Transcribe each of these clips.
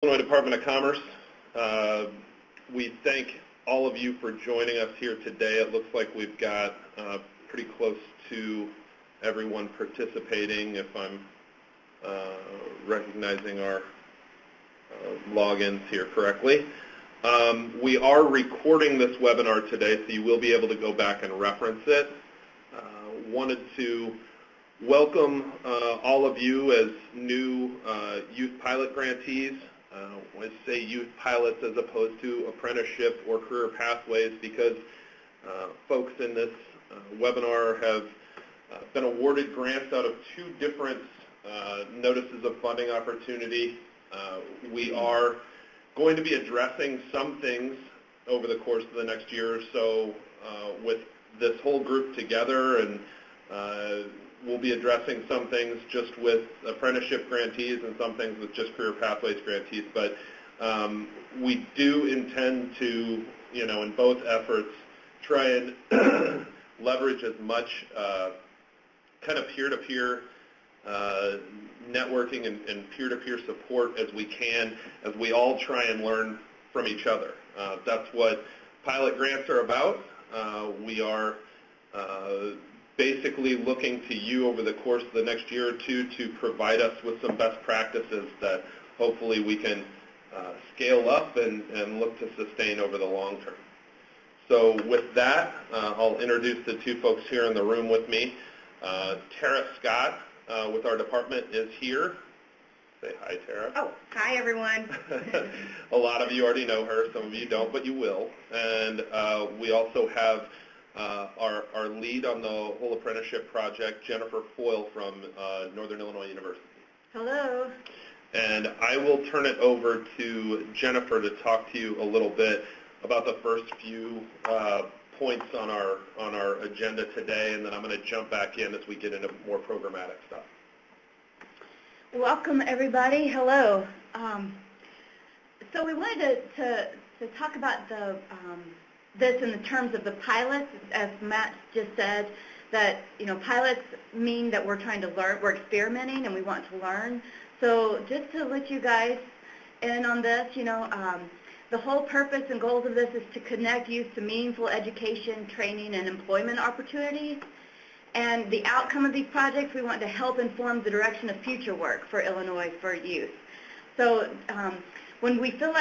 Illinois Department of Commerce. We thank all of you for joining us here today. It looks like we've got pretty close to everyone participating, if I'm recognizing our logins here correctly. We are recording this webinar today, so you will be able to go back and reference it. Wanted to welcome all of you as new youth pilot grantees. I say youth pilots as opposed to apprenticeship or career pathways because folks in this webinar have been awarded grants out of two different notices of funding opportunity. We are going to be addressing some things over the course of the next year or so with this whole group together, and we'll be addressing some things just with apprenticeship grantees and some things with just career pathways grantees. But we do intend to, in both efforts, try and leverage as much kind of peer-to-peer networking and peer-to-peer support as we can, as we all try and learn from each other. That's what pilot grants are about. We are basically looking to you over the course of the next year or two to provide us with some best practices that hopefully we can scale up and look to sustain over the long term. So with that, I'll introduce the two folks here in the room with me. Tara Scott with our department is here. Say hi, Tara. Oh, hi, everyone. A lot of you already know her. Some of you don't, but you will. And we also have our lead on the whole apprenticeship project, Jennifer Foyle from Northern Illinois University. Hello. And I will turn it over to Jennifer to talk to you a little bit about the first few points on our agenda today, and then I'm going to jump back in as we get into more programmatic stuff. Welcome, everybody. Hello. So we wanted to talk about this in the terms of the pilots, as Matt just said, that pilots mean that we're trying to learn, we're experimenting, and we want to learn. So just to let you guys in on this, the whole purpose and goals of this is to connect youth to meaningful education, training, and employment opportunities. And the outcome of these projects, we want to help inform the direction of future work for Illinois for youth. So when you feel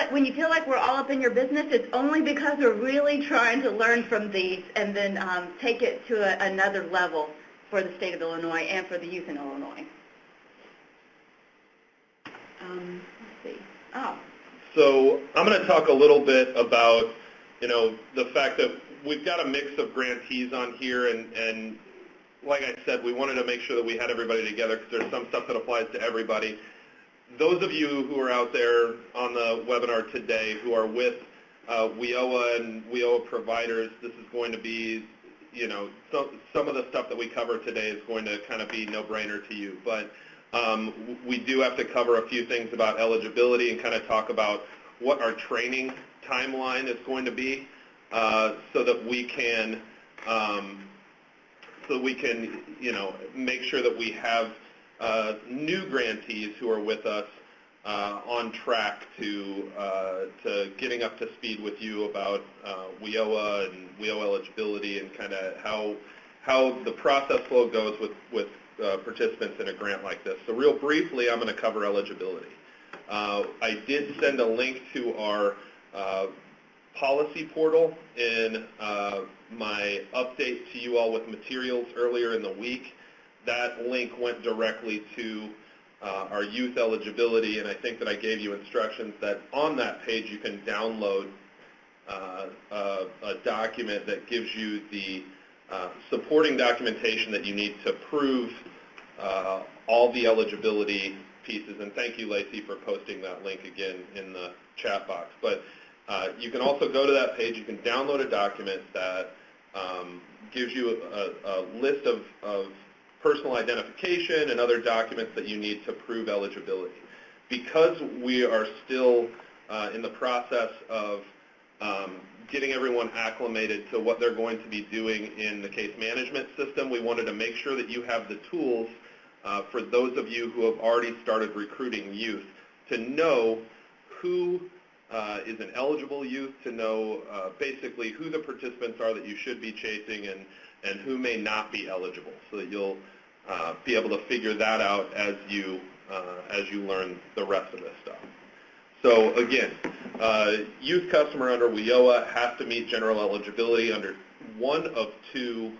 like we're all up in your business, it's only because we're really trying to learn from these and then take it to another level for the state of Illinois and for the youth in Illinois. Let's see. Oh. So I'm going to talk a little bit about, the fact that we've got a mix of grantees on here, and like I said, we wanted to make sure that we had everybody together because there's some stuff that applies to everybody. Those of you who are out there on the webinar today who are with WIOA and WIOA providers, this is going to be, some of the stuff that we cover today is going to kind of be no-brainer to you. But we do have to cover a few things about eligibility and kind of talk about what our training timeline is going to be so that we can make sure that we have new grantees who are with us on track to getting up to speed with you about WIOA and WIOA eligibility and kind of how the process flow goes with participants in a grant like this. So real briefly, I'm going to cover eligibility. I did send a link to our policy portal in my update to you all with materials earlier in the week. That link went directly to our youth eligibility, and I think that I gave you instructions that on that page you can download a document that gives you the supporting documentation that you need to prove all the eligibility pieces. And thank you, Lacey, for posting that link again in the chat box. But you can also go to that page. You can download a document that gives you a list of personal identification and other documents that you need to prove eligibility. Because we are still in the process of getting everyone acclimated to what they're going to be doing in the case management system, we wanted to make sure that you have the tools for those of you who have already started recruiting youth to know who is an eligible youth, to know basically who the participants are that you should be chasing and who may not be eligible, so that you'll be able to figure that out as you learn the rest of this stuff. So again, youth customer under WIOA has to meet general eligibility under one of two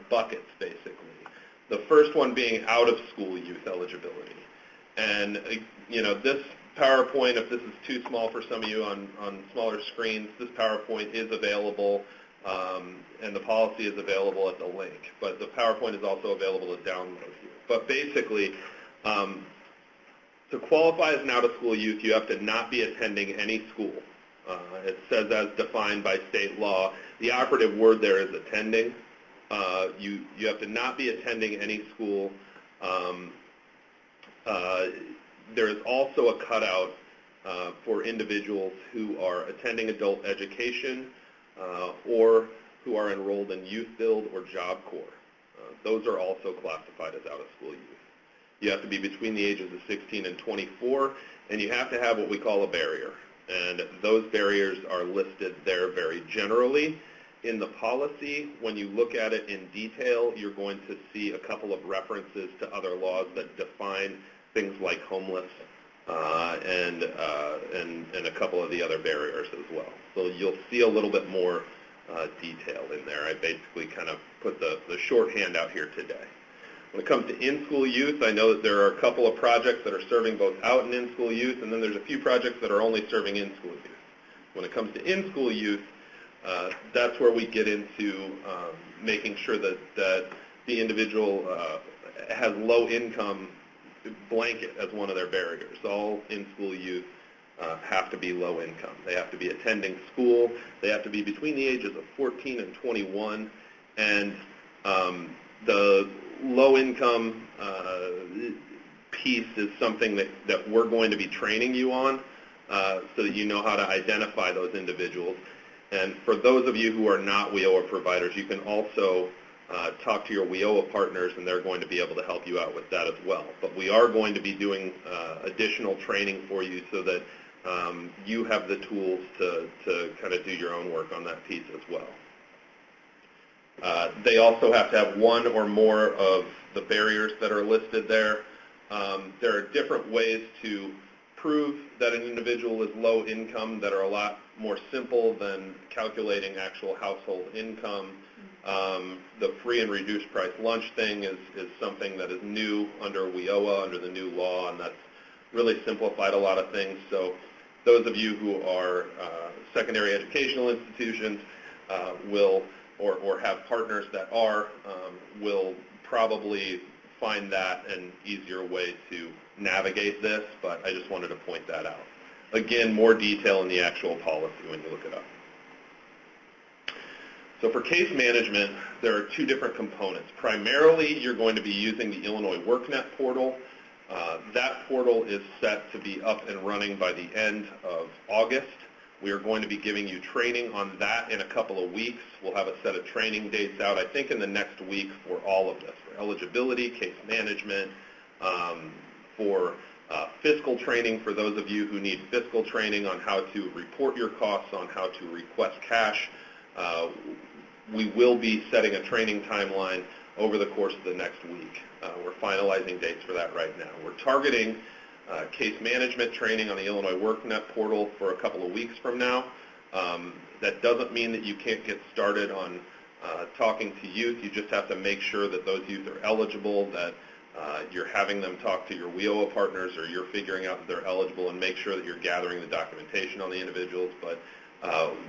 buckets, basically. The first one being out-of-school youth eligibility. And, this PowerPoint, if this is too small for some of you on smaller screens, this PowerPoint is available, and the policy is available at the link. But the PowerPoint is also available to download here. But basically, to qualify as an out-of-school youth, you have to not be attending any school. It says as defined by state law. The operative word there is attending. You have to not be attending any school. There is also a cutout for individuals who are attending adult education or who are enrolled in Youth Build or Job Corps. Those are also classified as out-of-school youth. You have to be between the ages of 16 and 24, and you have to have what we call a barrier. And those barriers are listed there very generally. In the policy, when you look at it in detail, you're going to see a couple of references to other laws that define things like homeless and a couple of the other barriers as well. So you'll see a little bit more detail in there. I basically kind of put the shorthand out here today. When it comes to in-school youth, I know that there are a couple of projects that are serving both out and in-school youth, and then there's a few projects that are only serving in-school youth. When it comes to in-school youth, that's where we get into making sure that the individual has low income blanket as one of their barriers. All in-school youth have to be low income. They have to be attending school. They have to be between the ages of 14 and 21. And the low income piece is something that we're going to be training you on so that you know how to identify those individuals. And for those of you who are not WIOA providers, you can also talk to your WIOA partners, and they're going to be able to help you out with that as well. But we are going to be doing additional training for you so that you have the tools to kind of do your own work on that piece as well. They also have to have one or more of the barriers that are listed there. There are different ways to prove that an individual is low income that are a lot more simple than calculating actual household income. The free and reduced price lunch thing is something that is new under WIOA, under the new law, and that's really simplified a lot of things. So those of you who are secondary educational institutions will, or have partners that are, will probably find that an easier way to navigate this, but I just wanted to point that out. Again, more detail in the actual policy when you look it up. So for case management, there are two different components. Primarily, you're going to be using the Illinois WorkNet portal. That portal is set to be up and running by the end of August. We are going to be giving you training on that in a couple of weeks. We'll have a set of training dates out, I think, in the next week for all of this, for eligibility, case management, for fiscal training for those of you who need fiscal training on how to report your costs, on how to request cash. We will be setting a training timeline over the course of the next week. We're finalizing dates for that right now. We're targeting case management training on the Illinois WorkNet portal for a couple of weeks from now. That doesn't mean that you can't get started on talking to youth. You just have to make sure that those youth are eligible, that you're having them talk to your WIOA partners, or you're figuring out that they're eligible, and make sure that you're gathering the documentation on the individuals. But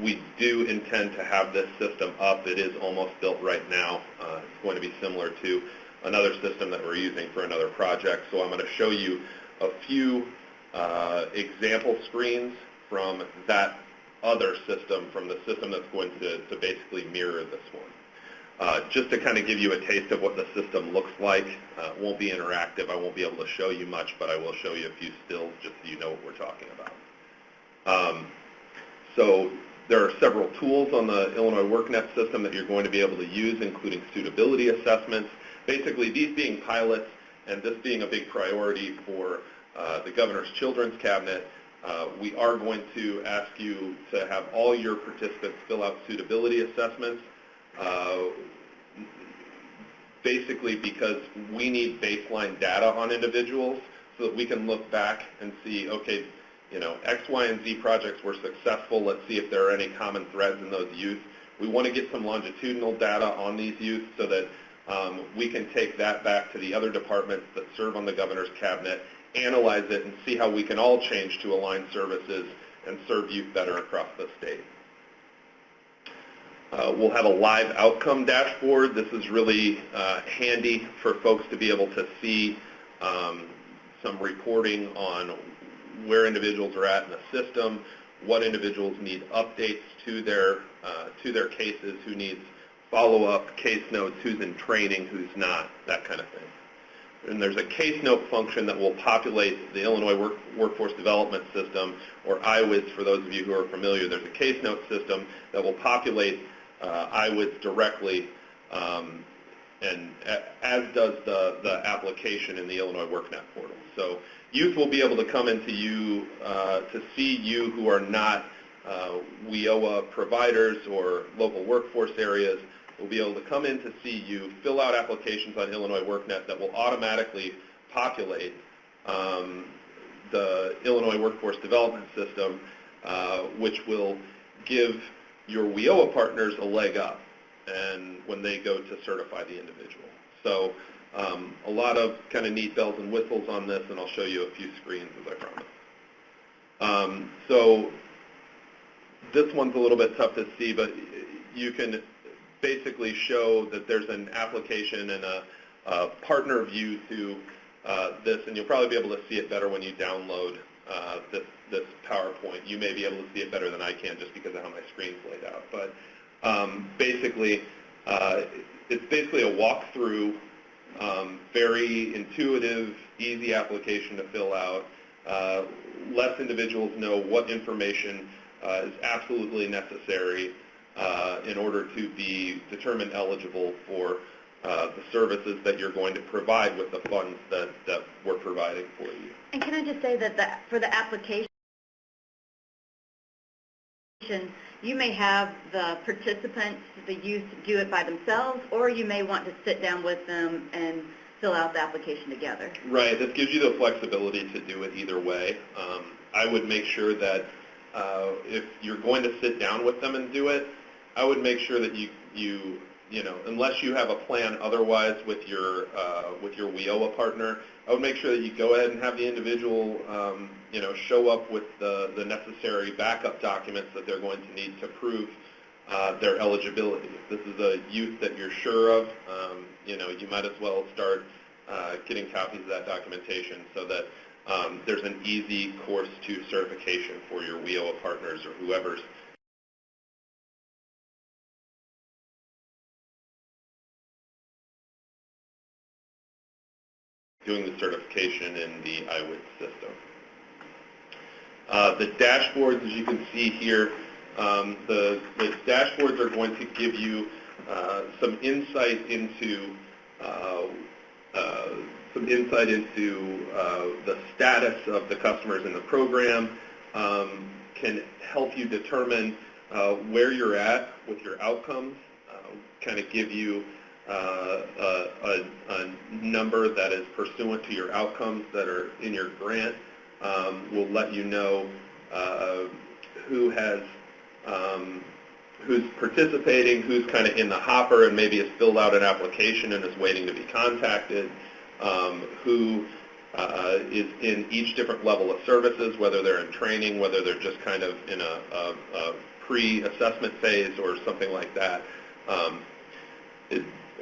we do intend to have this system up. It is almost built right now. It's going to be similar to another system that we're using for another project. So I'm going to show you a few example screens from that other system, from the system that's going to basically mirror this one. Just to kind of give you a taste of what the system looks like. It won't be interactive. I won't be able to show you much, but I will show you a few stills just so you know what we're talking about. So there are several tools on the Illinois WorkNet system that you're going to be able to use, including suitability assessments. Basically, these being pilots and this being a big priority for the Governor's Children's Cabinet, We are going to ask you to have all your participants fill out suitability assessments, basically because we need baseline data on individuals so that we can look back and see, okay, X, Y, and Z projects were successful. Let's see if there are any common threads in those youth. We want to get some longitudinal data on these youth so that we can take that back to the other departments that serve on the governor's cabinet, analyze it, and see how we can all change to align services and serve youth better across the state. We'll have a live outcome dashboard. This is really handy for folks to be able to see some reporting on where individuals are at in the system, what individuals need updates to their cases, who needs follow-up, case notes, who's in training, who's not, that kind of thing. And there's a case note function that will populate the Illinois Workforce Development System, or IWIS for those of you who are familiar. There's a case note system that will populate IWIS directly, and as does the application in the Illinois WorkNet portal. So youth will be able to come into you to see you who are not WIOA providers or local workforce areas. Will be able to come in to see you, fill out applications on Illinois WorkNet that will automatically populate the Illinois Workforce Development System, which will give your WIOA partners a leg up and when they go to certify the individual. So a lot of kind of neat bells and whistles on this, and I'll show you a few screens as I promised. So this one's a little bit tough to see, but you can basically show that there's an application and a partner view to this, and you'll probably be able to see it better when you download this PowerPoint. You may be able to see it better than I can just because of how my screen's laid out. But basically, it's basically a walkthrough, very intuitive, easy application to fill out. Lets individuals know what information is absolutely necessary in order to be determined eligible for the services that you're going to provide with the funds that we're providing for you. And can I just say that for the application, you may have the participants, the youth, do it by themselves, or you may want to sit down with them and fill out the application together. Right. This gives you the flexibility to do it either way. I would make sure that if you're going to sit down with them and do it, I would make sure that you unless you have a plan otherwise with your WIOA partner, I would make sure that you go ahead and have the individual show up with the necessary backup documents that they're going to need to prove their eligibility. If this is a youth that you're sure of, you might as well start getting copies of that documentation so that there's an easy course to certification for your WIOA partners or whoever's doing the certification in the IWIS system. The dashboards, as you can see here, the dashboards are going to give you some insight into the status of the customers in the program, can help you determine where you're at with your outcomes, kind of give you a number that is pursuant to your outcomes that are in your grant. Will let you know who's participating, who's kind of in the hopper and maybe has filled out an application and is waiting to be contacted, who is in each different level of services, whether they're in training, whether they're just kind of in a pre-assessment phase or something like that.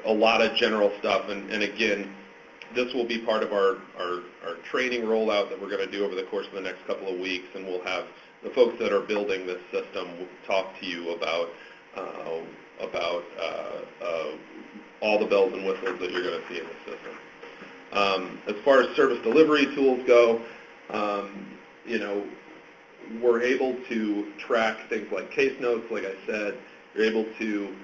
A lot of general stuff, and again, this will be part of our training rollout that we're going to do over the course of the next couple of weeks, and we'll have the folks that are building this system talk to you about all the bells and whistles that you're going to see in the system. As far as service delivery tools go, we're able to track things like case notes, like I said. You're able to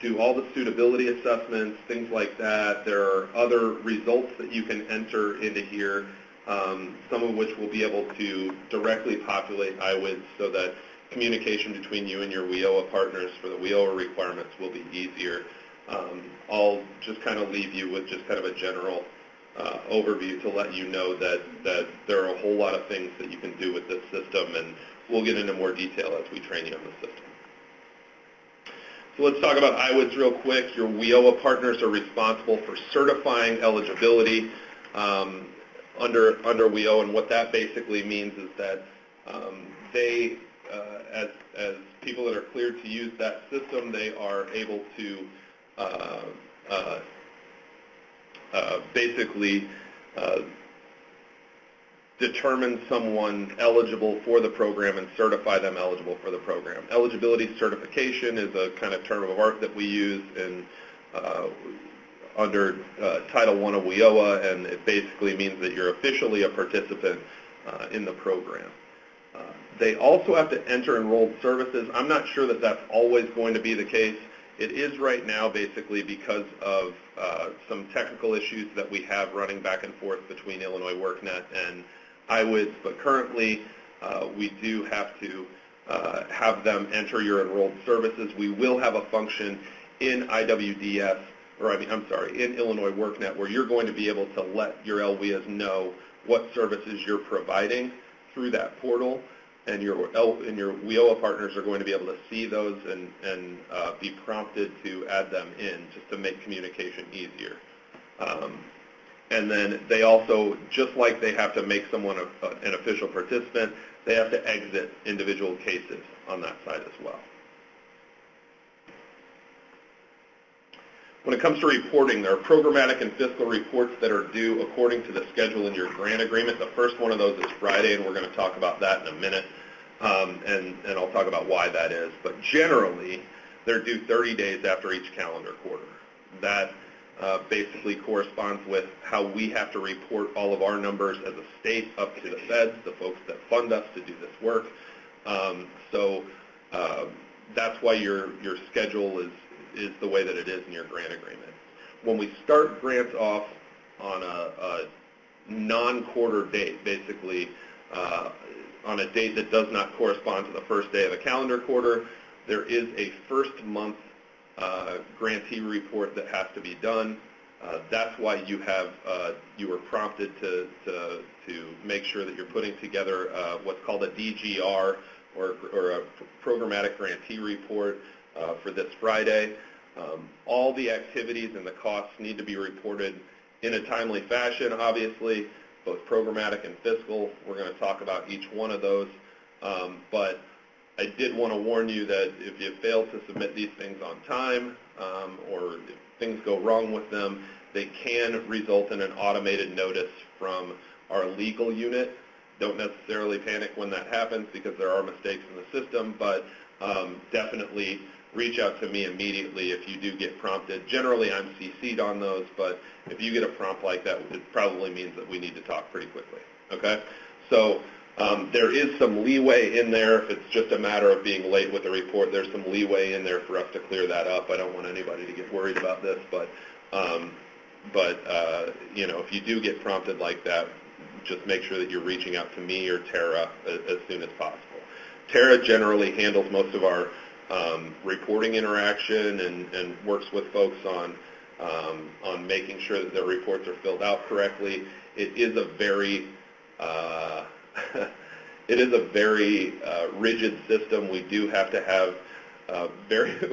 do all the suitability assessments, things like that. There are other results that you can enter into here some of which will be able to directly populate IWIDs so that communication between you and your WIOA partners for the WIOA requirements will be easier. I'll just kind of leave you with just kind of a general overview to let you know that there are a whole lot of things that you can do with this system, and we'll get into more detail as we train you on the system. So let's talk about IWIDs real quick. Your WIOA partners are responsible for certifying eligibility under WIOA, and what that basically means is that they, as people that are cleared to use that system, they are able to basically determine someone eligible for the program and certify them eligible for the program. Eligibility certification is a kind of term of art that we use in under Title I of WIOA, and it basically means that you're officially a participant in the program. They also have to enter enrolled services. I'm not sure that that's always going to be the case. It is right now basically because of some technical issues that we have running back and forth between Illinois WorkNet and IWIDS, but currently we do have to have them enter your enrolled services. We will have a function in IWDS, or in Illinois WorkNet, where you're going to be able to let your LWIAs know what services you're providing through that portal, and your WIOA partners are going to be able to see those and be prompted to add them in just to make communication easier. And then they also, just like they have to make someone an official participant, they have to exit individual cases on that side as well. When it comes to reporting, there are programmatic and fiscal reports that are due according to the schedule in your grant agreement. The first one of those is Friday, and we're going to talk about that in a minute, and I'll talk about why that is. But generally, they're due 30 days after each calendar quarter. That basically corresponds with how we have to report all of our numbers as a state up to the feds, the folks that fund us to do this work. So that's why your schedule is the way that it is in your grant agreement. When we start grants off on a non-quarter date, basically on a date that does not correspond to the first day of the calendar quarter, there is a first month grantee report that has to be done. That's why you were prompted to make sure that you're putting together what's called a DGR, or a programmatic grantee report for this Friday. All the activities and the costs need to be reported in a timely fashion, obviously, both programmatic and fiscal. We're going to talk about each one of those. But I did want to warn you that if you fail to submit these things on time, or if things go wrong with them, they can result in an automated notice from our legal unit. Don't necessarily panic when that happens, because there are mistakes in the system, but definitely reach out to me immediately if you do get prompted. Generally, I'm CC'd on those, but if you get a prompt like that, it probably means that we need to talk pretty quickly, okay? So there is some leeway in there. If it's just a matter of being late with the report, there's some leeway in there for us to clear that up. I don't want anybody to get worried about this, but you know, if you do get prompted like that, just make sure that you're reaching out to me or Tara as soon as possible. Tara generally handles most of our reporting interaction and works with folks on making sure that their reports are filled out correctly. It is a very rigid system. We do have to have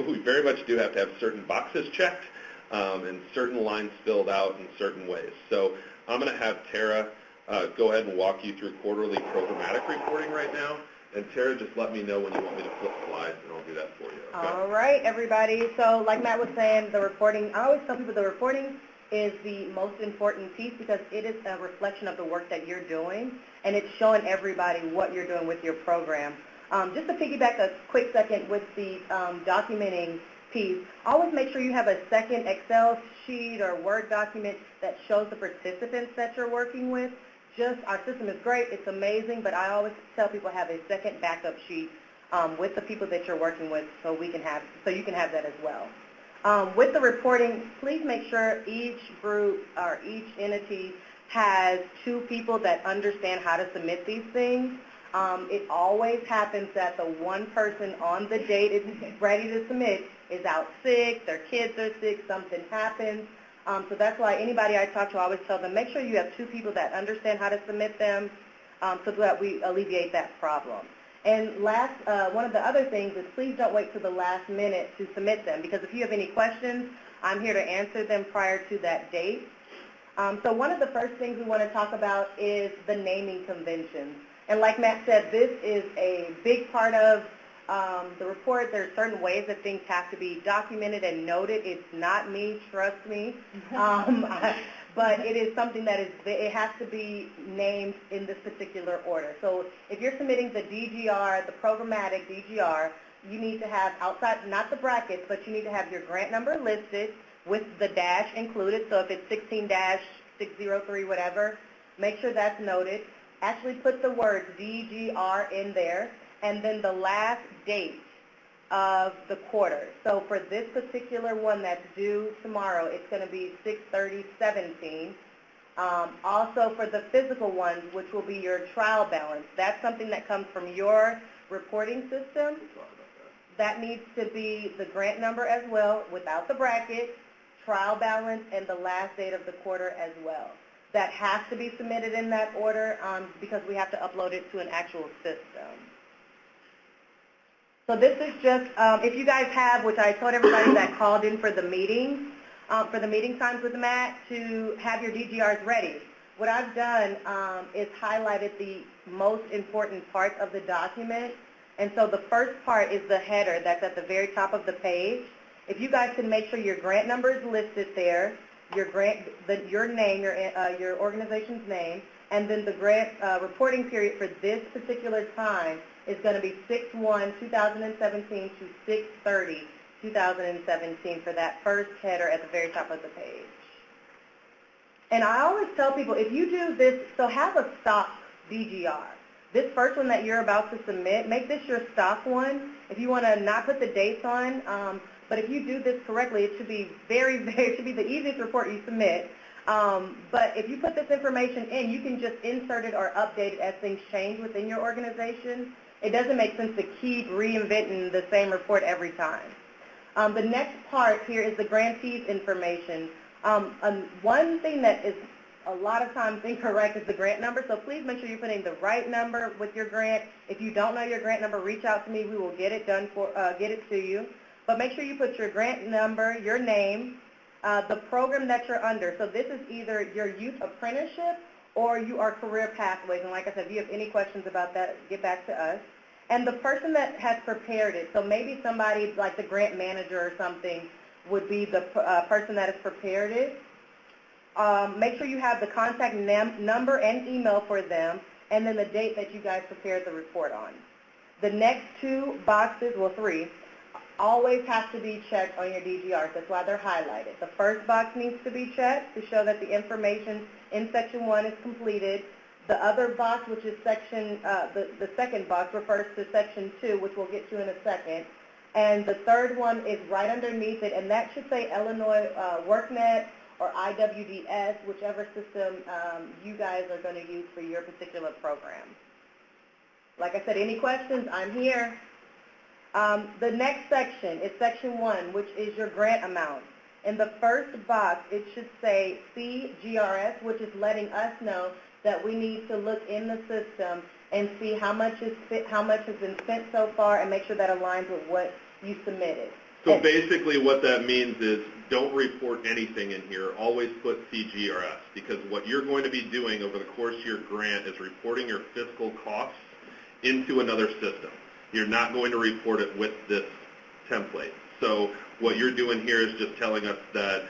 we very much do have to have certain boxes checked and certain lines filled out in certain ways. So I'm going to have Tara go ahead and walk you through quarterly programmatic reporting right now. And Tara, just let me know when you want me to flip slides, and I'll do that for you. Okay? All right, everybody. So like Matt was saying, the reporting, I always tell people the reporting is the most important piece, because it is a reflection of the work that you're doing, and it's showing everybody what you're doing with your program. Just to piggyback a quick second with the documenting piece, always make sure you have a second Excel sheet or Word document that shows the participants that you're working with. Our system is great, it's amazing, but I always tell people have a second backup sheet with the people that you're working with, so you can have that as well. With the reporting, please make sure each group or each entity has 2 people that understand how to submit these things. It always happens that the one person on the date is ready to submit is out sick, their kids are sick, something happens. So that's why anybody I talk to, I always tell them, make sure you have 2 people that understand how to submit them so that we alleviate that problem. And last, one of the other things is please don't wait till the last minute to submit them, because if you have any questions, I'm here to answer them prior to that date. So one of the first things we want to talk about is the naming conventions. And like Matt said, this is a big part of the report. There are certain ways that things have to be documented and noted. It's not me, trust me. But it is something that it has to be named in this particular order. So if you're submitting the DGR, the programmatic DGR, you need to have outside, not the brackets, but you need to have your grant number listed with the dash included. So if it's 16-603, whatever, make sure that's noted. Actually put the word DGR in there, and then the last date of the quarter. So for this particular one that's due tomorrow, it's going to be 6/30/17. Also for the physical ones, which will be your trial balance, that's something that comes from your reporting system. That needs to be the grant number as well, without the bracket, trial balance, and the last date of the quarter as well. That has to be submitted in that order because we have to upload it to an actual system. So this is just, if you guys have, which I told everybody that called in for the meeting times with Matt, to have your DGRs ready. What I've done is highlighted the most important parts of the document. And so the first part is the header that's at the very top of the page. If you guys can make sure your grant number is listed there, your name, your organization's name, and then the grant reporting period for this particular time is going to be 6/1/2017 to 6/30/2017 for that first header at the very top of the page. And I always tell people, if you do this, so have a stock DGR. This first one that you're about to submit, make this your stock one. If you want to not put the dates on, but if you do this correctly, it should be it should be the easiest report you submit. But if you put this information in, you can just insert it or update it as things change within your organization. It doesn't make sense to keep reinventing the same report every time. The next part here is the grantee's information. One thing that is a lot of times incorrect is the grant number, so please make sure you're putting the right number with your grant. If you don't know your grant number, reach out to me. We will get it done get it to you. But make sure you put your grant number, your name, the program that you're under. So this is either your youth apprenticeship or you are career pathways. And like I said, if you have any questions about that, get back to us. And the person that has prepared it, so maybe somebody like the grant manager or something would be the person that has prepared it. Make sure you have the contact number and email for them, and then the date that you guys prepared the report on. The next 2 boxes, well 3, always have to be checked on your DGRs. That's why they're highlighted. The first box needs to be checked to show that the information in Section 1 is completed. The other box, which is section, the second box, refers to Section 2, which we'll get to in a second. And the third one is right underneath it, and that should say Illinois WorkNet or IWDS, whichever system you guys are going to use for your particular program. Like I said, any questions, I'm here. The next section is Section 1, which is your grant amount. In the first box, it should say CGRS, which is letting us know that we need to look in the system and see how much has been spent so far and make sure that aligns with what you submitted. So basically what that means is don't report anything in here. Always put CGRS, because what you're going to be doing over the course of your grant is reporting your fiscal costs into another system. You're not going to report it with this template. So what you're doing here is just telling us that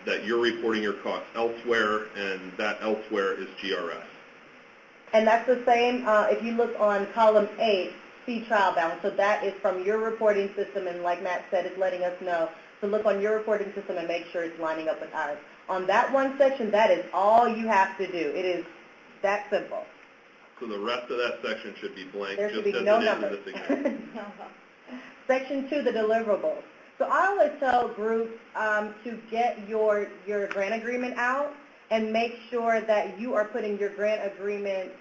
that you're reporting your costs elsewhere, and that elsewhere is GRS. And that's the same if you look on column 8, see trial balance. So that is from your reporting system, and like Matt said, it's letting us know to look on your reporting system and make sure it's lining up with ours. On that one section, that is all you have to do. It is that simple. So the rest of that section should be blank, There just should be as no it numbers. is in this example. Section 2, the deliverables. So I always tell groups to get your grant agreement out and make sure that you are putting your grant agreement,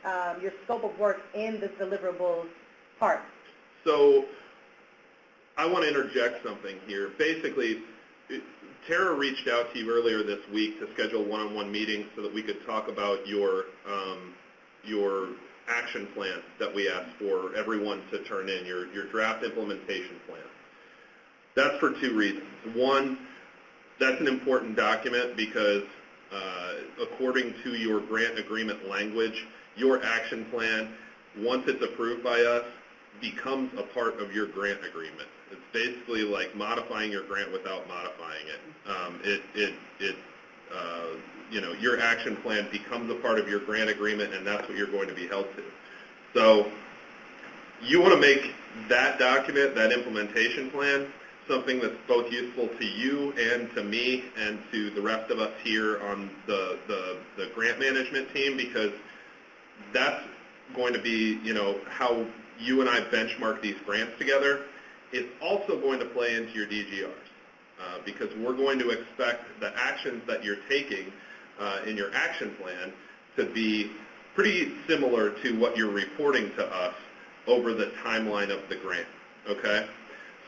your scope of work in this deliverables part. So I want to interject something here. Basically, Tara reached out to you earlier this week to schedule one-on-one meetings so that we could talk about your action plan that we asked for everyone to turn in, your draft implementation plan. That's for two reasons. One, that's an important document because according to your grant agreement language, your action plan, once it's approved by us, becomes a part of your grant agreement. It's basically like modifying your grant without modifying it. Your action plan becomes a part of your grant agreement, and that's what you're going to be held to. So you want to make that document, that implementation plan, something that's both useful to you and to me and to the rest of us here on the grant management team, because that's going to be, how you and I benchmark these grants together. It's also going to play into your DGRs because we're going to expect the actions that you're taking in your action plan to be pretty similar to what you're reporting to us over the timeline of the grant, okay?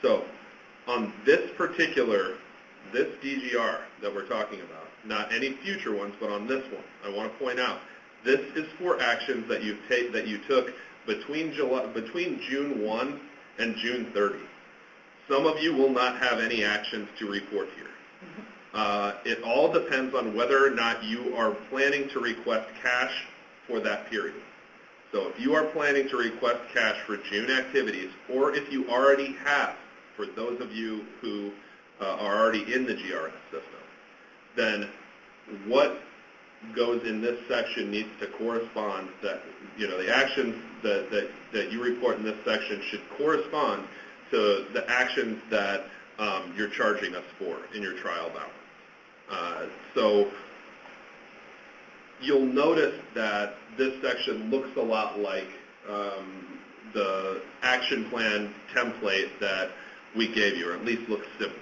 So on this DGR that we're talking about, not any future ones, but on this one, I want to point out, this is for actions that you took between June 1 and June 30. Some of you will not have any actions to report here. It all depends on whether or not you are planning to request cash for that period. So if you are planning to request cash for June activities, or if you already have, for those of you who are already in the GRS system, then what goes in this section needs to correspond, that the actions that you report in this section should correspond to the actions that you're charging us for in your trial balance. So you'll notice that this section looks a lot like the action plan template that we gave you, or at least looks similar.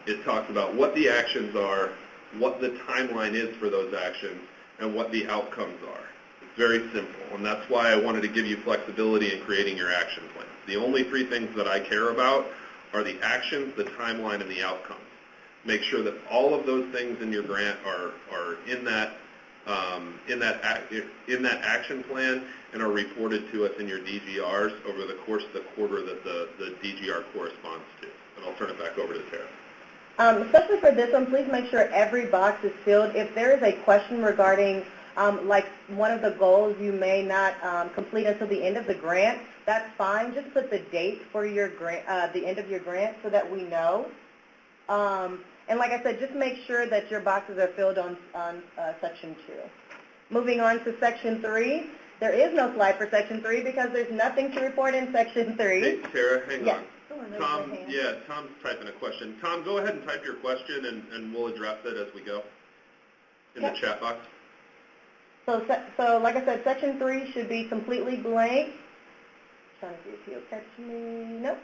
It talks about what the actions are, what the timeline is for those actions, and what the outcomes are. It's very simple, and that's why I wanted to give you flexibility in creating your action plan. The only three things that I care about are the actions, the timeline, and the outcomes. Make sure that all of those things in your grant are in that action plan and are reported to us in your DGRs over the course of the quarter that the DGR corresponds to. And I'll turn it back over to Tara. Especially for this one, please make sure every box is filled. If there is a question regarding like one of the goals you may not complete until the end of the grant, that's fine. Just put the date for your grant, the end of your grant, so that we know. And like I said, just make sure that your boxes are filled on Section 2. Moving on to Section 3, there is no slide for Section 3 because there's nothing to report in Section 3. Hey, Tara, hang Yes. on. Tom, Tom's typing a question. Tom, go ahead and type your question, and we'll address it as we go in the chat box. So like I said, Section 3 should be completely blank. Trying to see if he'll catch me. Nope.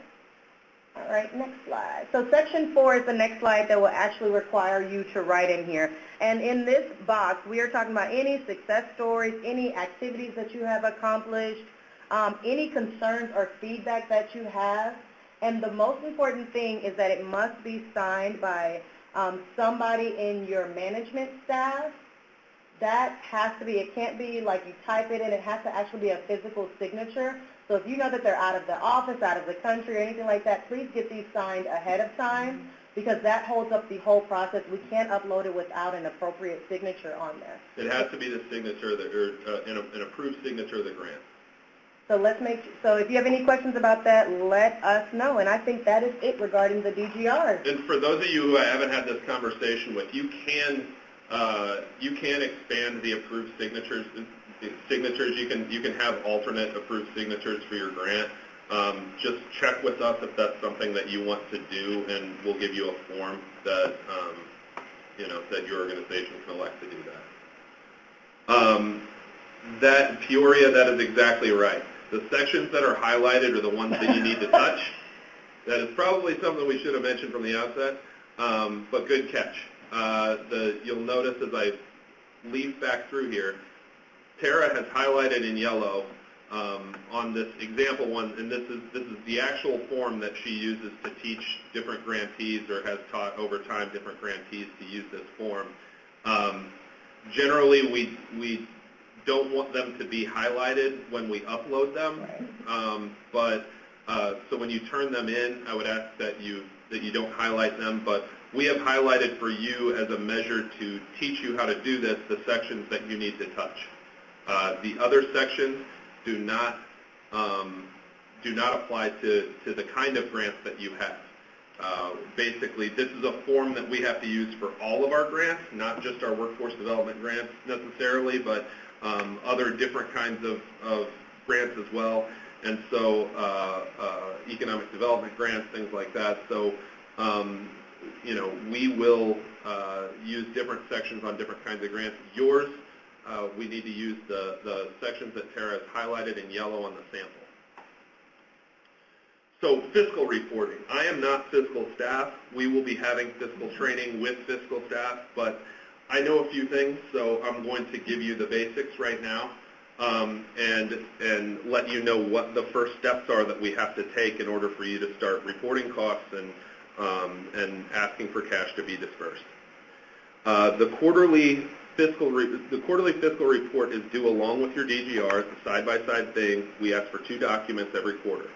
All right, next slide. So Section 4 is the next slide that will actually require you to write in here. And in this box, we are talking about any success stories, any activities that you have accomplished, any concerns or feedback that you have. And the most important thing is that it must be signed by somebody in your management staff. That has to be, it can't be like you type it in, it has to actually be a physical signature. So if you know that they're out of the office, out of the country, or anything like that, please get these signed ahead of time because that holds up the whole process. We can't upload it without an appropriate signature on there. It has to be the signature, an approved signature of the grant. So if you have any questions about that, let us know. And I think that is it regarding the DGRs. And for those of you who I haven't had this conversation with, you can expand the approved signatures. You can have alternate approved signatures for your grant. Just check with us if that's something that you want to do, and we'll give you a form that that your organization can elect to do that. That Peoria, that is exactly right. The sections that are highlighted are the ones that you need to touch. That is probably something we should have mentioned from the outset, but good catch. You'll notice as I leaf back through here, Tara has highlighted in yellow on this example one, and this is the actual form that she uses to teach different grantees, or has taught over time different grantees to use this form. Generally, we don't want them to be highlighted when we upload them, but so when you turn them in, I would ask that you don't highlight them, but we have highlighted for you as a measure to teach you how to do this the sections that you need to touch. The other sections do not apply to the kind of grants that you have. Basically, this is a form that we have to use for all of our grants, not just our workforce development grants necessarily, but other different kinds of grants as well, and so economic development grants, things like that. So, we will use different sections on different kinds of grants. Yours, we need to use the sections that Tara has highlighted in yellow on the sample. So fiscal reporting. I am not fiscal staff. We will be having fiscal training with fiscal staff, but I know a few things, so I'm going to give you the basics right now and let you know what the first steps are that we have to take in order for you to start reporting costs and asking for cash to be dispersed. The quarterly fiscal report is due along with your DGR. It's a side-by-side thing. We ask for 2 documents every quarter.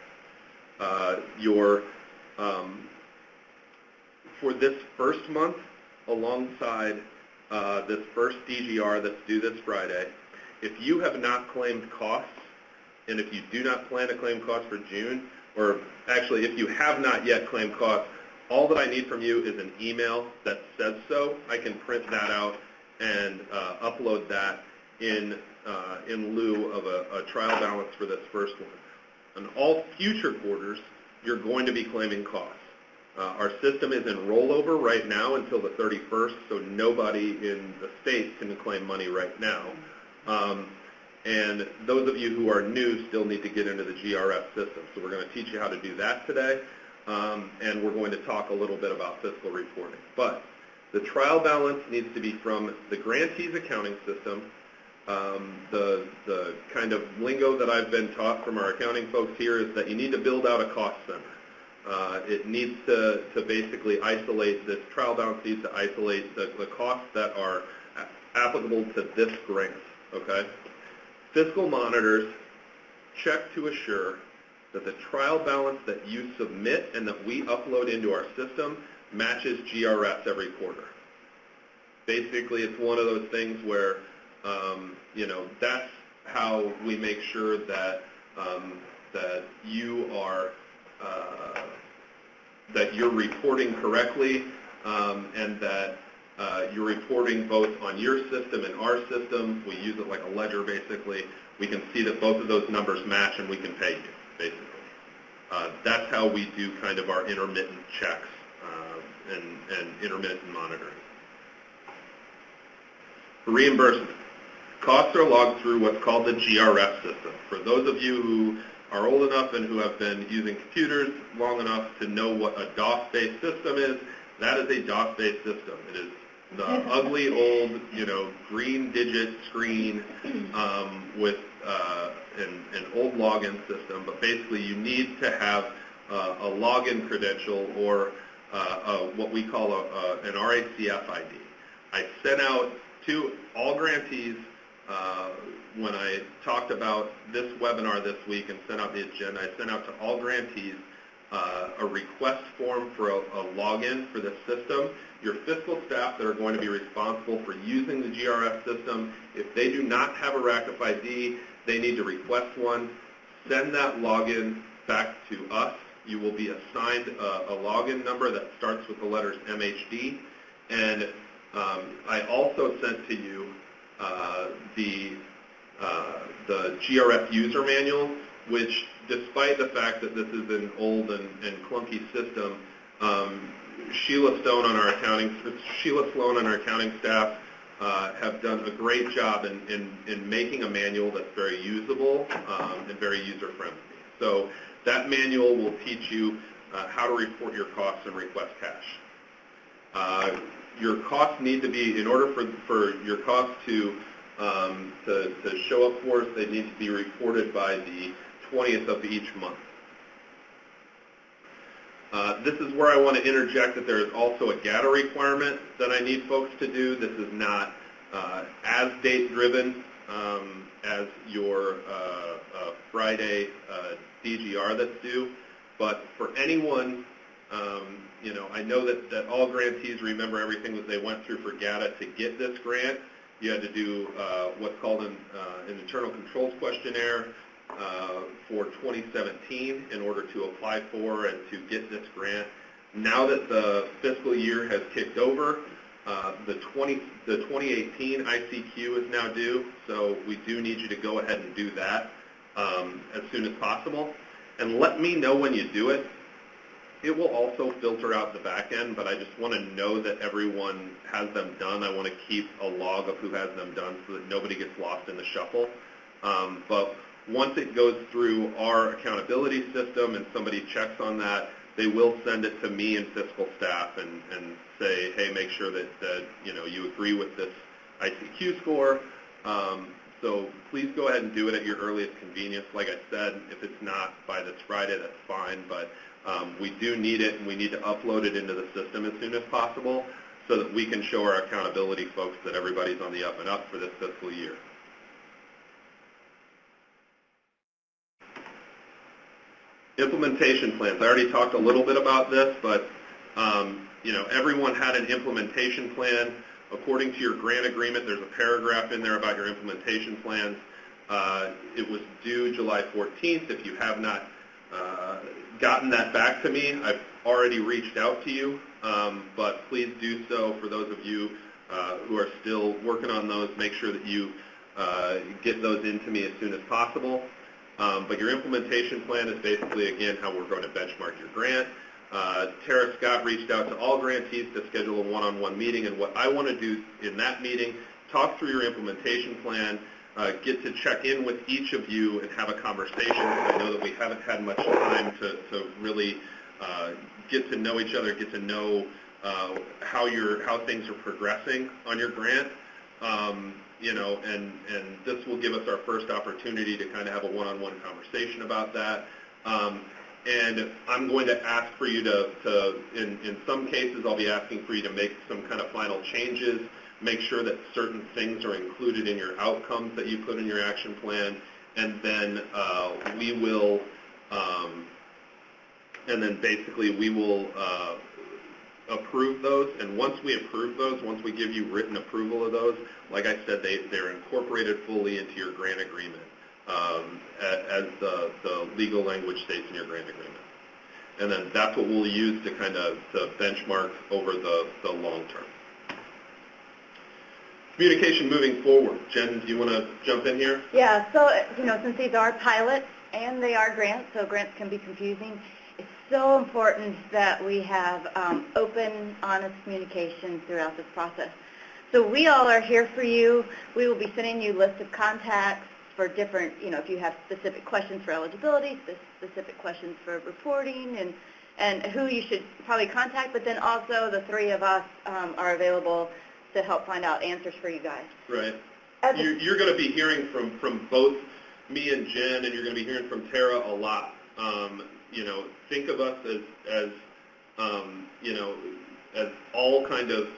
For this first month, alongside this first DGR that's due this Friday, if you have not claimed costs, and if you do not plan to claim costs for June, or actually if you have not yet claimed costs, all that I need from you is an email that says so. I can print that out and upload that in lieu of a trial balance for this first one. On all future quarters, you're going to be claiming costs. Our system is in rollover right now until the 31st, so nobody in the state can claim money right now. And those of you who are new still need to get into the GRF system. So we're going to teach you how to do that today, and we're going to talk a little bit about fiscal reporting. But the trial balance needs to be from the grantee's accounting system. The kind of lingo that I've been taught from our accounting folks here is that you need to build out a cost center. It needs to basically isolate, this trial balance needs to isolate the costs that are applicable to this grant, okay? Fiscal monitors check to assure that the trial balance that you submit and that we upload into our system matches GRS every quarter. Basically, it's one of those things where that's how we make sure that that you are that you're reporting correctly, and that you're reporting both on your system and our system. We use it like a ledger, basically. We can see that both of those numbers match, and we can pay you, basically. That's how we do kind of our intermittent checks and intermittent monitoring. For reimbursement, costs are logged through what's called the GRF system. For those of you who are old enough and who have been using computers long enough to know what a DOS-based system is, that is a DOS-based system. It is the ugly old, green digit screen with an old login system. But basically, you need to have a login credential or what we call an RACF ID. I sent out to all grantees when I talked about this webinar this week and sent out the agenda. I sent out to all grantees a request form for a login for the system. Your fiscal staff that are going to be responsible for using the GRF system, if they do not have a RACF ID, they need to request one. Send that login back to us. You will be assigned a login number that starts with the letters MHD. And I also sent to you the GRF user manual, which, despite the fact that this is an old and clunky system, Sheila Sloan on our accounting staff have done a great job in making a manual that's very usable and very user-friendly. So that manual will teach you how to report your costs and request cash. your costs need to be, in order for your costs to show up for us, they need to be reported by the 20th of each month. This is where I want to interject that there is also a GATA requirement that I need folks to do. This is not as date driven as your Friday DGR that's due, but for anyone, I know that all grantees remember everything that they went through for GATA to get this grant. You had to do what's called an internal controls questionnaire for 2017 in order to apply for and to get this grant. Now that the fiscal year has kicked over, the 2018 ICQ is now due, so we do need you to go ahead and do that as soon as possible. And let me know when you do it. It will also filter out the back end, but I just want to know that everyone has them done. I want to keep a log of who has them done so that nobody gets lost in the shuffle. But once it goes through our accountability system and somebody checks on that, they will send it to me and fiscal staff and say, hey, make sure that you agree with this ICQ score. So please go ahead and do it at your earliest convenience. Like I said, if it's not by this Friday, that's fine, but we do need it, and we need to upload it into the system as soon as possible so that we can show our accountability folks that everybody's on the up and up for this fiscal year. Implementation plans. I already talked a little bit about this, but everyone had an implementation plan. According to your grant agreement, there's a paragraph in there about your implementation plans. It was due July 14th. If you have not gotten that back to me, I've already reached out to you, but please do so. For those of you who are still working on those, make sure that you get those into me as soon as possible. But your implementation plan is basically, again, how we're going to benchmark your grant. Tara Scott reached out to all grantees to schedule a one-on-one meeting, and what I want to do in that meeting, talk through your implementation plan, get to check in with each of you and have a conversation, because I know that we haven't had much time to really get to know each other, get to know how things are progressing on your grant. And this will give us our first opportunity to kind of have a one-on-one conversation about that. And I'm going to ask for you to in some cases, I'll be asking for you to make some kind of final changes, make sure that certain things are included in your outcomes that you put in your action plan, and then we will, approve those. And once we approve those, once we give you written approval of those, like I said, they're incorporated fully into your grant agreement, as the legal language states in your grant agreement. And then that's what we'll use to kind of benchmark over the long term. Communication moving forward. Jen, do you want to jump in here? Yeah, so, since these are pilots and they are grants, so grants can be confusing, it's so important that we have open, honest communication throughout this process. So we all are here for you. We will be sending you lists of contacts for different, if you have specific questions for eligibility, specific questions for reporting, and who you should probably contact, but then also the three of us are available to help find out answers for you guys. Right. You're going to be hearing from both me and Jen, and you're going to be hearing from Tara a lot. Think of us as all kind of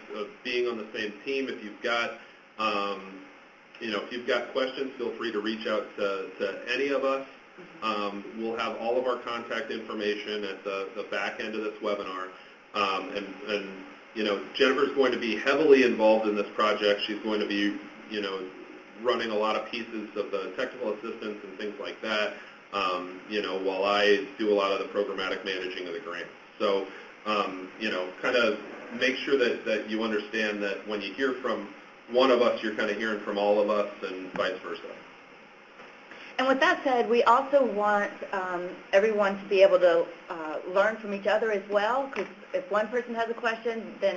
being on the same team. If you've got, if you've got questions, feel free to reach out to any of us. We'll have all of our contact information at the back end of this webinar. Jennifer's going to be heavily involved in this project. She's going to be, running a lot of pieces of the technical assistance and things like that, while I do a lot of the programmatic managing of the grant. So, kind of make sure that you understand that when you hear from one of us, you're kind of hearing from all of us and vice versa. And with that said, we also want everyone to be able to learn from each other as well, because if one person has a question, then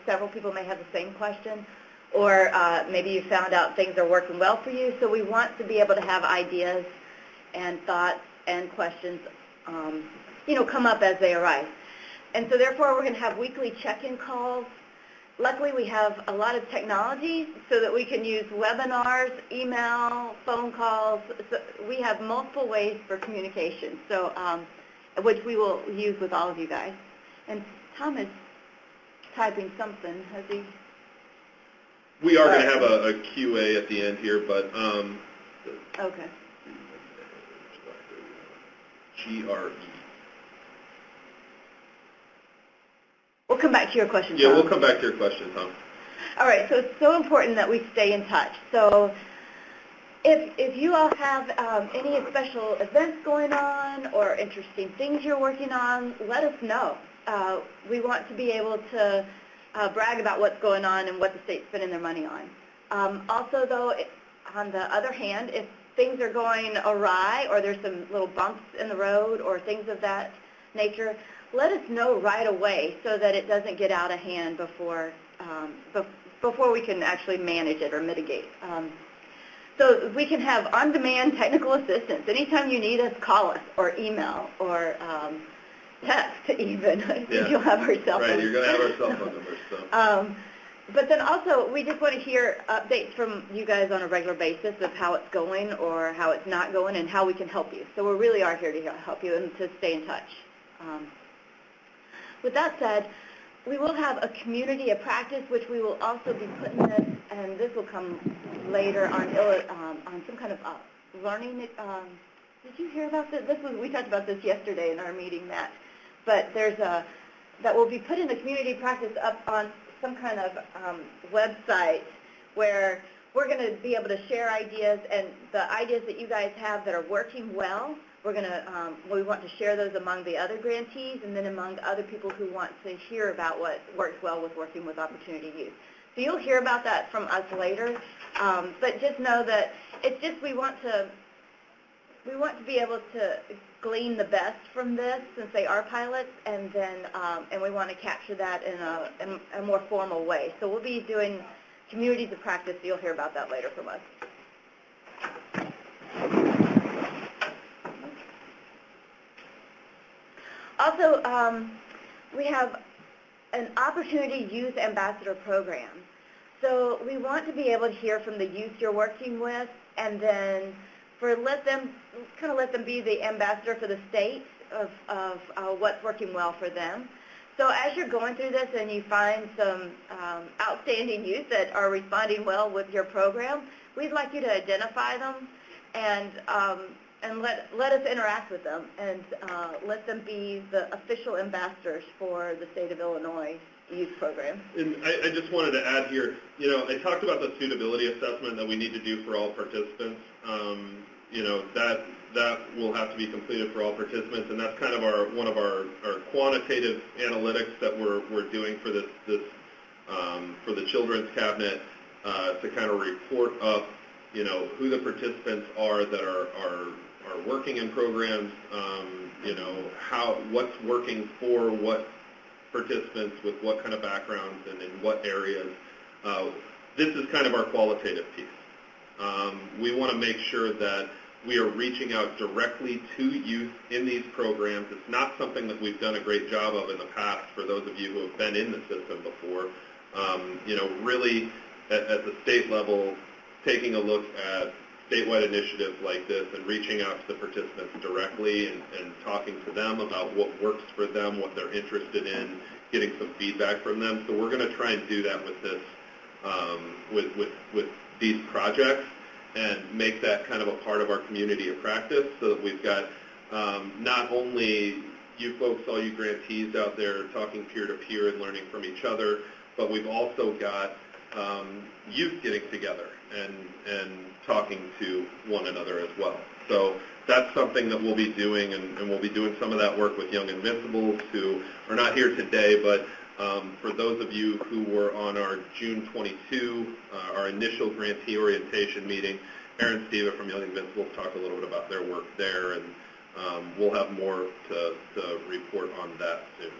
several people may have the same question, or maybe you found out things are working well for you. So we want to be able to have ideas and thoughts and questions, come up as they arise. And so therefore, we're going to have weekly check-in calls luckily we have a lot of technology so that we can use webinars, email, phone calls. So we have multiple ways for communication, so which we will use with all of you guys. And Tom is typing something. Has he? We are going to have a QA at the end here, but Okay. GRE. We'll come back to your question, Tom. Yeah, we'll come back to your question, Tom. All right, so it's so important that we stay in touch. So if you all have any special events going on or interesting things you're working on, let us know. We want to be able to brag about what's going on and what the state's spending their money on. Also, though, on the other hand, if things are going awry or there's some little bumps in the road or things of that nature, let us know right away so that it doesn't get out of hand before we can actually manage it or mitigate. So we can have on-demand technical assistance. Anytime you need us, call us or email or text even. Yeah. You'll have our cell phone. Right, you're going to have our cell phone numbers. So. But then also, we just want to hear updates from you guys on a regular basis of how it's going or how it's not going and how we can help you. So we really are here to help you and to stay in touch. With that said, we will have a community of practice, which we will also be putting this, and this will come later on some kind of learning. Did you hear about this? We talked about this yesterday in our meeting, Matt. But there's that will be put in a community practice up on some kind of website where we're going to be able to share ideas, and the ideas that you guys have that are working well, we want to share those among the other grantees and then among other people who want to hear about what works well with working with Opportunity Youth. So you'll hear about that from us later, but just know that it's just we want to be able to glean the best from this since they are pilots, and then and we want to capture that in a more formal way. So we'll be doing communities of practice. So you'll hear about that later from us. Also, we have an Opportunity Youth Ambassador Program. So we want to be able to hear from the youth you're working with, and then let them be the ambassador for the state of what's working well for them. So as you're going through this and you find some outstanding youth that are responding well with your program, we'd like you to identify them and let us interact with them and let them be the official ambassadors for the state of Illinois youth program. And I just wanted to add here, I talked about the suitability assessment that we need to do for all participants. That will have to be completed for all participants, and that's kind of one of our quantitative analytics that we're doing for this for the Children's Cabinet to kind of report up, who the participants are that are working in programs, what's working for what participants with what kind of backgrounds and in what areas. This is kind of our qualitative piece. We want to make sure that we are reaching out directly to youth in these programs. It's not something that we've done a great job of in the past for those of you who have been in the system before. Really at the state level, taking a look at statewide initiatives like this and reaching out to the participants directly and talking to them about what works for them, what they're interested in, getting some feedback from them. So we're going to try and do that with this, with these projects, and make that kind of a part of our community of practice so that we've got not only you folks, all you grantees out there talking peer-to-peer and learning from each other, but we've also got youth getting together and talking to one another as well. So that's something that we'll be doing, and we'll be doing some of that work with Young Invincibles, who are not here today, but for those of you who were on our June 22, our initial grantee orientation meeting, Aaron and Steva from Young Invincibles talked a little bit about their work there, and we'll have more to report on that soon.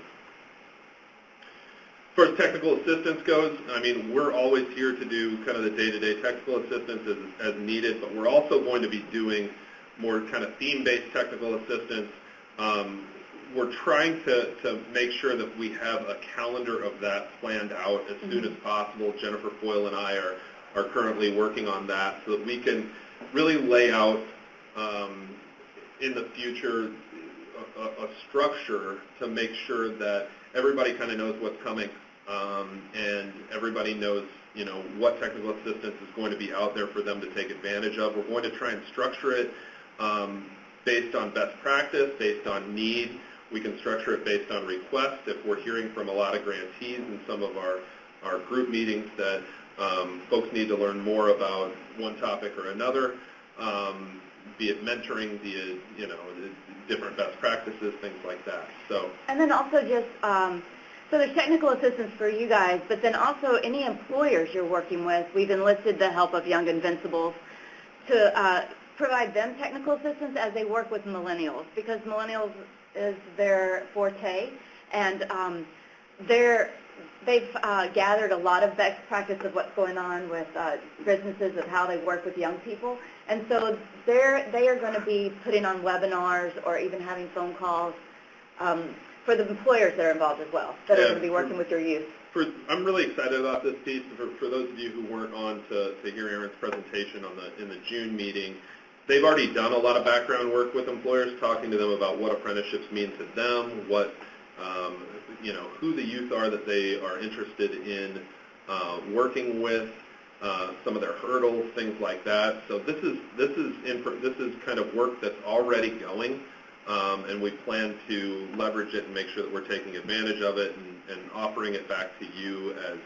As far as technical assistance goes, we're always here to do kind of the day-to-day technical assistance as needed, but we're also going to be doing more kind of theme-based technical assistance. we're trying to make sure that we have a calendar of that planned out as soon as possible. Jennifer Foyle and I are currently working on that so that we can really lay out in the future a structure to make sure that everybody kind of knows what's coming and everybody knows, you know, what technical assistance is going to be out there for them to take advantage of. We're going to try and structure it based on best practice, based on need. We can structure it based on request. If we're hearing from a lot of grantees in some of our group meetings that folks need to learn more about one topic or another, be it mentoring, be it, you know, different best practices, things like that. So. And then also just, so there's technical assistance for you guys, but then also any employers you're working with, we've enlisted the help of Young Invincibles to provide them technical assistance as they work with millennials, because millennials is their forte, and they've gathered a lot of best practice of what's going on with businesses, of how they work with young people, and so they are going to be putting on webinars or even having phone calls for the employers that are involved as well, that are going to be working with your youth. I'm really excited about this piece. For those of you who weren't on to hear Aaron's presentation in the June meeting, they've already done a lot of background work with employers, talking to them about what apprenticeships mean to them, what you know, who the youth are that they are interested in working with, some of their hurdles, things like that. So this is kind of work that's already going, and we plan to leverage it and make sure that we're taking advantage of it and offering it back to you as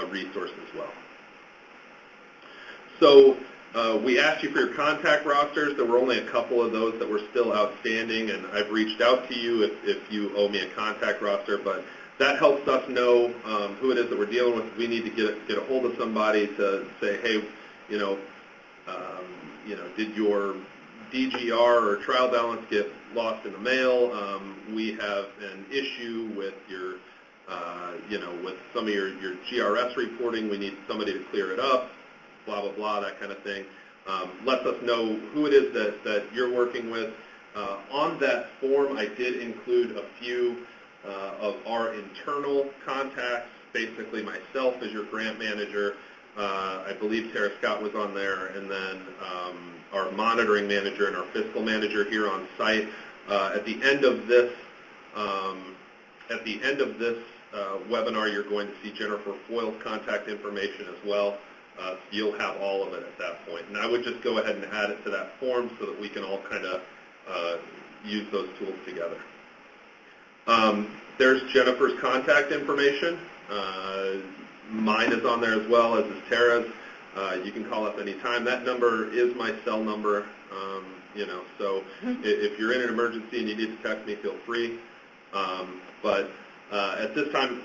a resource as well. So we asked you for your contact rosters. There were only a couple of those that were still outstanding, and I've reached out to you if you owe me a contact roster, but that helps us know who it is that we're dealing with. We need to get a hold of somebody to say, hey, you know, did your DGR or trial balance get lost in the mail? We have an issue with your, with some of your GRS reporting. We need somebody to clear it up, blah, blah, blah, that kind of thing. Lets us know who it is that you're working with. On that form, I did include a few of our internal contacts, basically myself as your grant manager. I believe Tara Scott was on there, and then our monitoring manager and our fiscal manager here on site. At the end of this webinar, you're going to see Jennifer Foyle's contact information as well. You'll have all of it at that point. And I would just go ahead and add it to that form so that we can all kind of use those tools together. There's Jennifer's contact information. Mine is on there as well, as is Tara's. You can call us anytime. That number is my cell number. So if you're in an emergency and you need to text me, feel free. But at this time,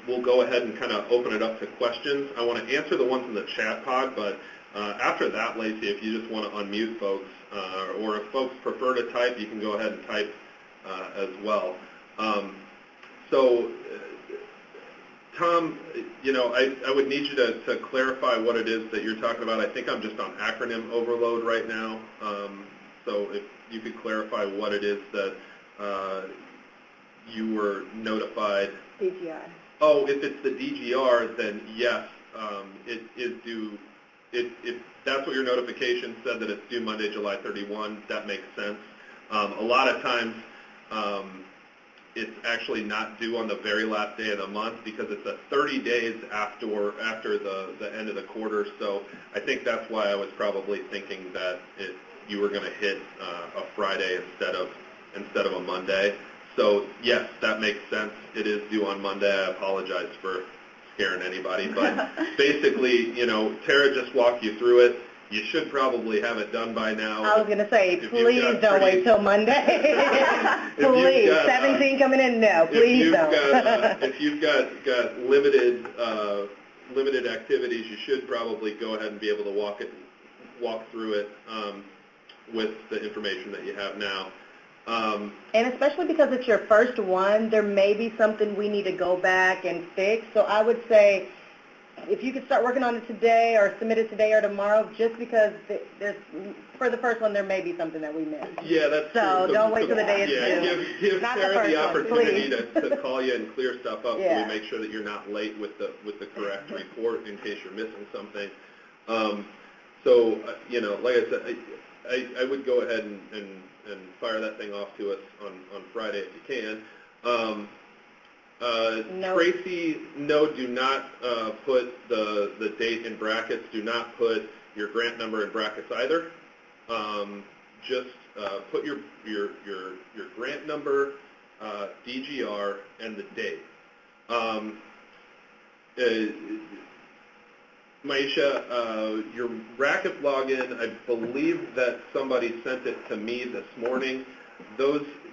we'll go ahead and kind of open it up to questions. I want to answer the ones in the chat pod, but after that, Lacey, if you just want to unmute folks, or if folks prefer to type, you can go ahead and type as well. Tom, I would need you to clarify what it is that you're talking about. I think I'm just on acronym overload right now. So if you could clarify what it is that you were notified. DGR. Oh, if it's the DGR, then yes, it is due. If that's what your notification said, that it's due Monday, July 31, that makes sense. A lot of times, it's actually not due on the very last day of the month because it's 30 days after the end of the quarter. So I think that's why I was probably thinking that you were going to hit a Friday instead of a Monday. So yes, that makes sense. It is due on Monday. I apologize for scaring anybody, but basically, Tara just walked you through it. You should probably have it done by now. I was going to say, please don't wait till Monday. Please, 17 coming in? No, please don't. If you've got limited activities, you should probably go ahead and be able to walk through it with the information that you have now. And especially because it's your first one, there may be something we need to go back and fix. So I would say if you could start working on it today or submit it today or tomorrow, just because there's, for the first one, there may be something that we missed. Yeah, that's So true. don't wait till the day is Yeah, due. give Not the Sarah the first one, opportunity please. to call you and clear stuff up so Yeah. we make sure that you're not late with the correct report in case you're missing something. Like I said, I would go ahead and fire that thing off to us on Friday if you can. No. Tracy, no, do not put the date in brackets. Do not put your grant number in brackets either. Just put your grant number, DGR, and the date. Maisha, your Racket login, I believe that somebody sent it to me this morning.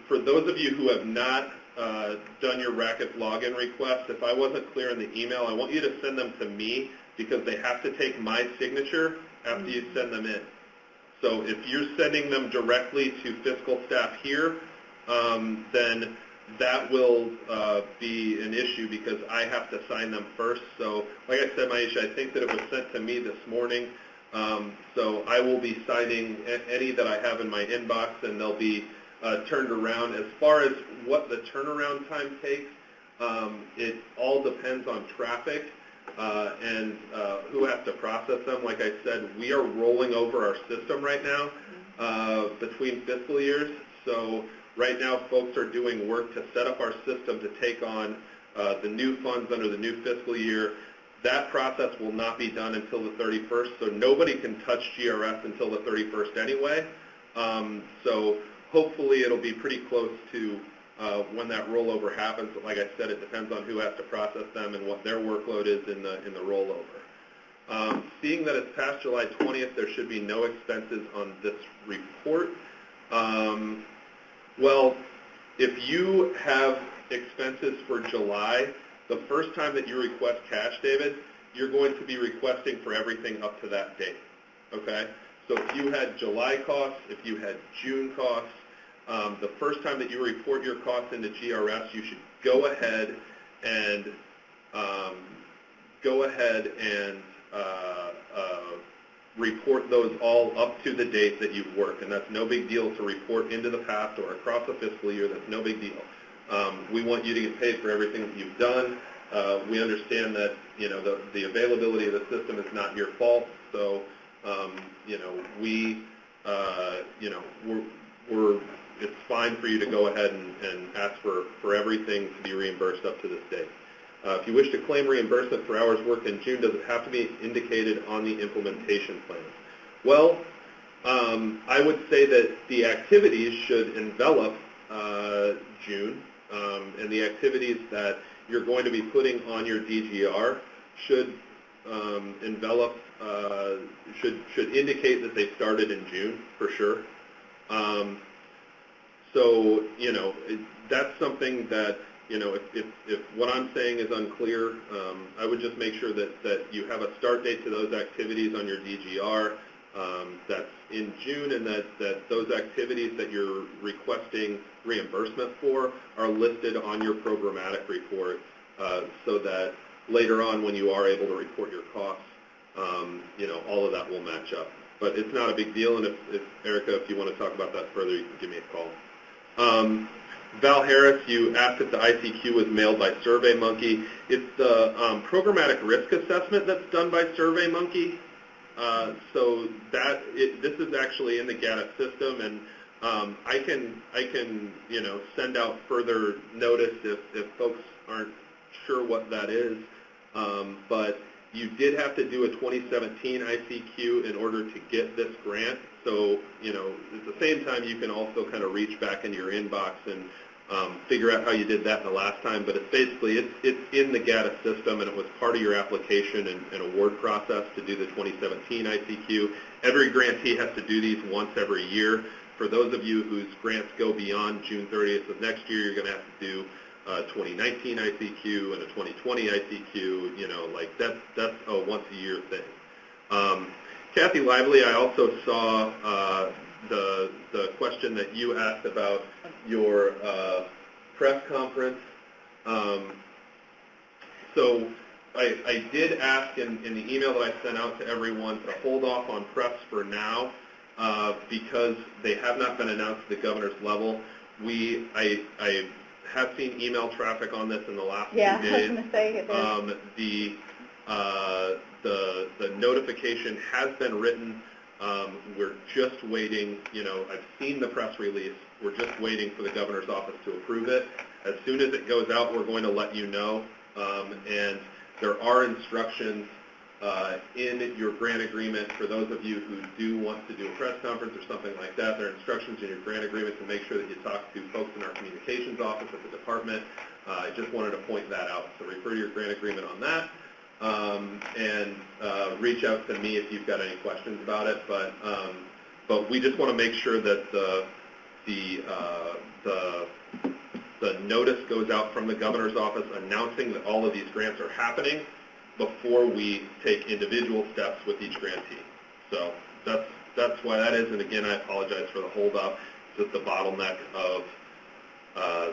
For those of you who have not done your Racket login request, if I wasn't clear in the email, I want you to send them to me because they have to take my signature after you send them in. So if you're sending them directly to fiscal staff here, then that will be an issue because I have to sign them first. So like I said, Maisha, I think that it was sent to me this morning. So I will be signing any that I have in my inbox, and they'll be turned around. As far as what the turnaround time takes, it all depends on traffic and who has to process them. Like I said, we are rolling over our system right now between fiscal years. So right now, folks are doing work to set up our system to take on the new funds under the new fiscal year. That process will not be done until the 31st, so nobody can touch GRS until the 31st anyway. So hopefully it'll be pretty close to when that rollover happens. But like I said, it depends on who has to process them and what their workload is in the rollover. Seeing that it's past July 20th, there should be no expenses on this report. Well, if you have expenses for July, the first time that you request cash, David, you're going to be requesting for everything up to that date, okay? So if you had July costs, if you had June costs, the first time that you report your costs into GRS, you should go ahead and report those all up to the date that you've worked, and that's no big deal to report into the past or across a fiscal year. That's no big deal. We want you to get paid for everything that you've done. We understand that the availability of the system is not your fault, so it's fine for you to go ahead and ask for everything to be reimbursed up to this date. If you wish to claim reimbursement for hours worked in June, does it have to be indicated on the implementation plan? Well, I would say that the activities should envelop June, and the activities that you're going to be putting on your DGR should envelop, should indicate that they started in June for sure. So that's something that if what I'm saying is unclear, I would just make sure that you have a start date to those activities on your DGR that's in June, and that those activities that you're requesting reimbursement for are listed on your programmatic report so that later on when you are able to report your costs, all of that will match up. But it's not a big deal, and if Erica, if you want to talk about that further, you can give me a call. Val Harris, you asked if the ICQ was mailed by SurveyMonkey. It's the programmatic risk assessment that's done by SurveyMonkey. So this is actually in the GATA system, and I can send out further notice if folks aren't sure what that is. But you did have to do a 2017 ICQ in order to get this grant. So, at the same time, you can also kind of reach back into your inbox and figure out how you did that the last time. But it's basically, it's in the GATA system, and it was part of your application and award process to do the 2017 ICQ. Every grantee has to do these once every year. For those of you whose grants go beyond June 30th of next year, you're going to have to do a 2019 ICQ and a 2020 ICQ. That's a once-a-year thing. Kathy Lively, I also saw the question that you asked about your press conference. So I did ask in the email that I sent out to everyone to hold off on press for now because they have not been announced at the governor's level. I have seen email traffic on this in the last few days. Yeah, I was going to say it. The notification has been written. We're just waiting. I've seen the press release. We're just waiting for the governor's office to approve it. As soon as it goes out, we're going to let you know. And there are instructions in your grant agreement for those of you who do want to do a press conference or something like that. There are instructions in your grant agreement to make sure that you talk to folks in our communications office at the department. I just wanted to point that out. So refer to your grant agreement on that. And reach out to me if you've got any questions about it. But we just want to make sure that the notice goes out from the governor's office announcing that all of these grants are happening before we take individual steps with each grantee. So that's why that is. And again, I apologize for the hold up. It's just the bottleneck of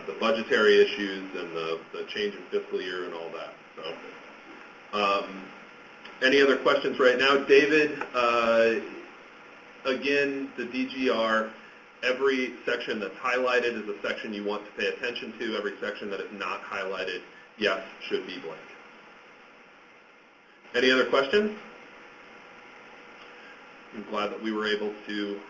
the budgetary issues and the change in fiscal year and all that. So. Any other questions right now? David, again, the DGR, every section that's highlighted is a section you want to pay attention to. Every section that is not highlighted, yes, should be blank. Any other questions? I'm glad that we were able to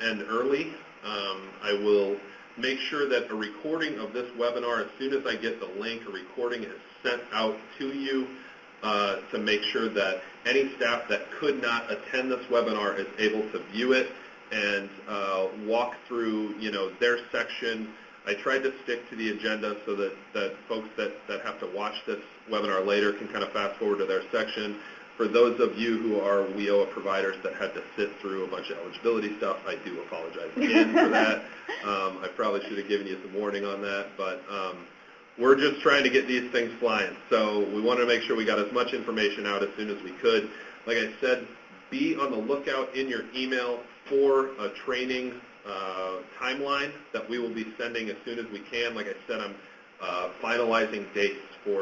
end early. I will make sure that a recording of this webinar, as soon as I get the link, a recording is sent out to you to make sure that any staff that could not attend this webinar is able to view it and walk through, their section. I tried to stick to the agenda so that folks that have to watch this webinar later can kind of fast forward to their section. For those of you who are WIOA providers that had to sit through a bunch of eligibility stuff, I do apologize again for that. I probably should have given you some warning on that, but we're just trying to get these things flying. So we wanted to make sure we got as much information out as soon as we could. Like I said, be on the lookout in your email for a training timeline that we will be sending as soon as we can. Like I said, I'm finalizing dates